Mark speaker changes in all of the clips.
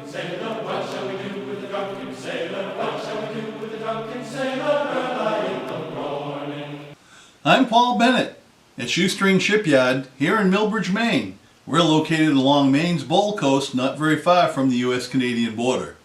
Speaker 1: drunken sailor? What shall we do with the drunken sailor? What shall we do with the drunken sailor early in the morning?
Speaker 2: I'm Paul Bennett at Shoestring Shipyard here in Millbridge, Maine. We're located along Maine's Bold Coast, not very far from the U.S.-Canadian border.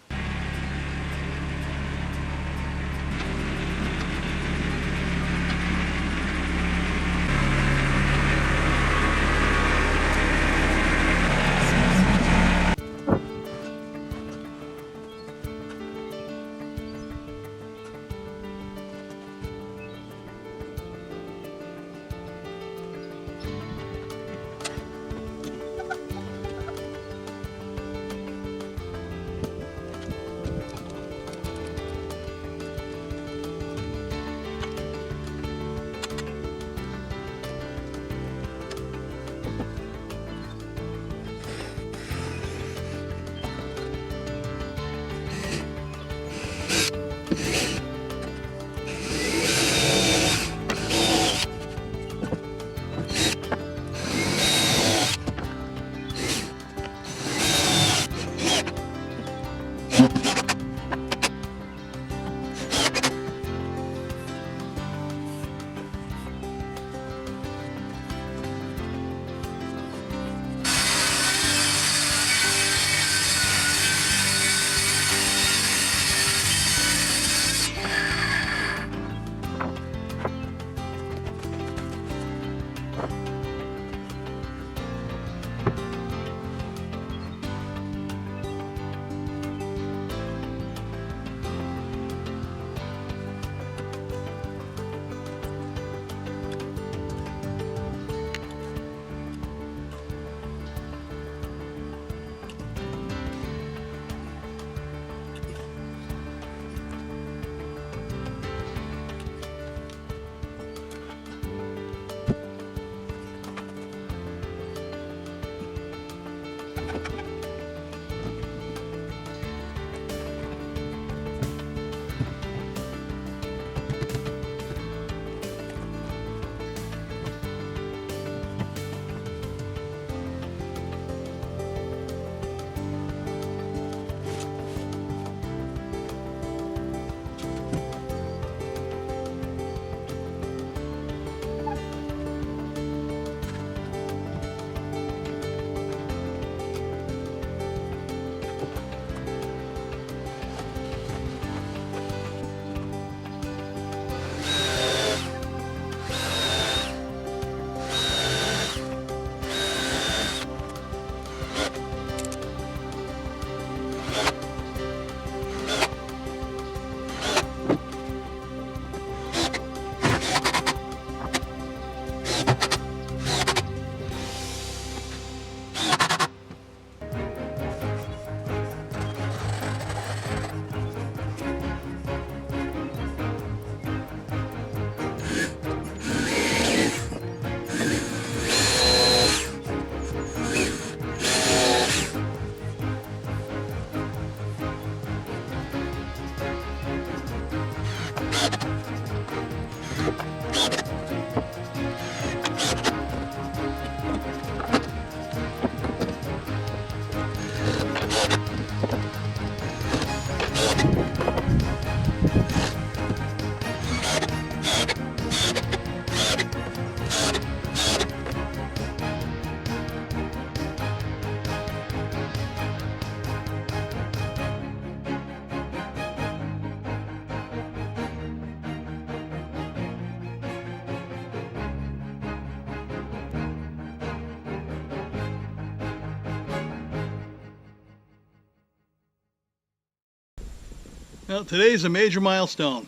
Speaker 2: Well, today's a major milestone.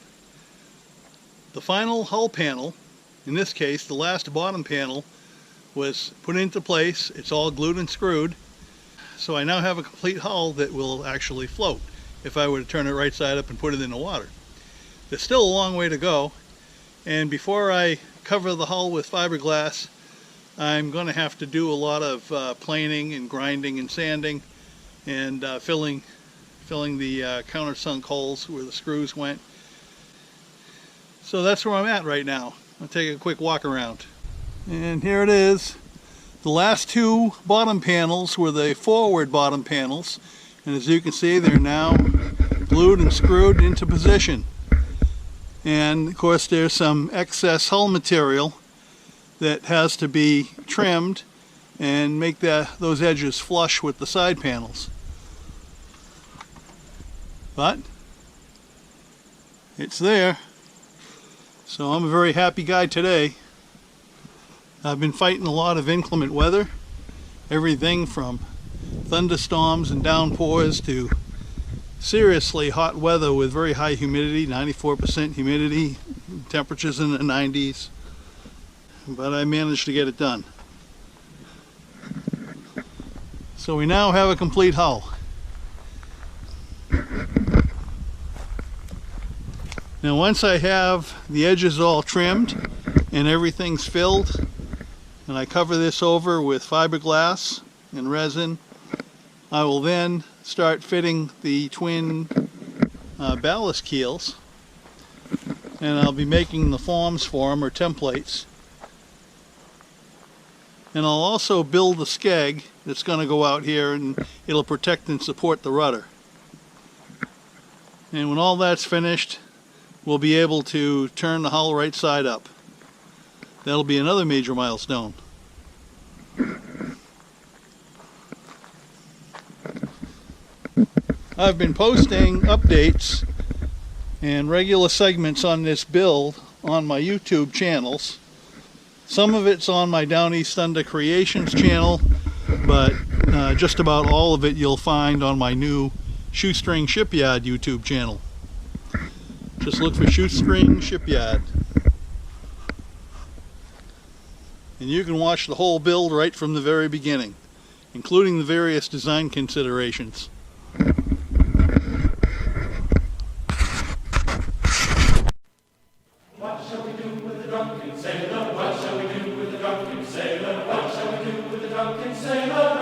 Speaker 2: The final hull panel, in this case the last bottom panel, was put into place. It's all glued and screwed. So I now have a complete hull that will actually float if I were to turn it right side up and put it in the water. There's still a long way to go, and before I cover the hull with fiberglass, I'm going to have to do a lot of planing and grinding and sanding and filling the countersunk holes where the screws went. So that's where I'm at right now. I'll take a quick walk around. And here it is. The last two bottom panels were the forward bottom panels, And as you can see, they're now glued and screwed into position. And of course there's some excess hull material that has to be trimmed and make those edges flush with the side panels. But it's there. So I'm a very happy guy today. I've been fighting a lot of inclement weather. Everything from thunderstorms and downpours to seriously hot weather with very high humidity, 94% humidity, temperatures in the 90s. But I managed to get it done. So we now have a complete hull. Now once I have the edges all trimmed and everything's filled, and I cover this over with fiberglass and resin, I will then start fitting the twin ballast keels, and I'll be making the forms for them, or templates. And I'll also build the skeg that's going to go out here, and it'll protect and support the rudder. And when all that's finished, we'll be able to turn the hull right side up. That'll be another major milestone. I've been posting updates and regular segments on this build on my YouTube channels. Some of it's on my Down East Thunder Creations channel, but just about all of it you'll find on my new Shoestring Shipyard YouTube channel. Just look for Shoestring Shipyard. And you can watch the whole build right from the very beginning, including the various design considerations.
Speaker 1: What shall we do with the drunken sailor? What shall we do with the drunken sailor? What shall we do with the drunken sailor?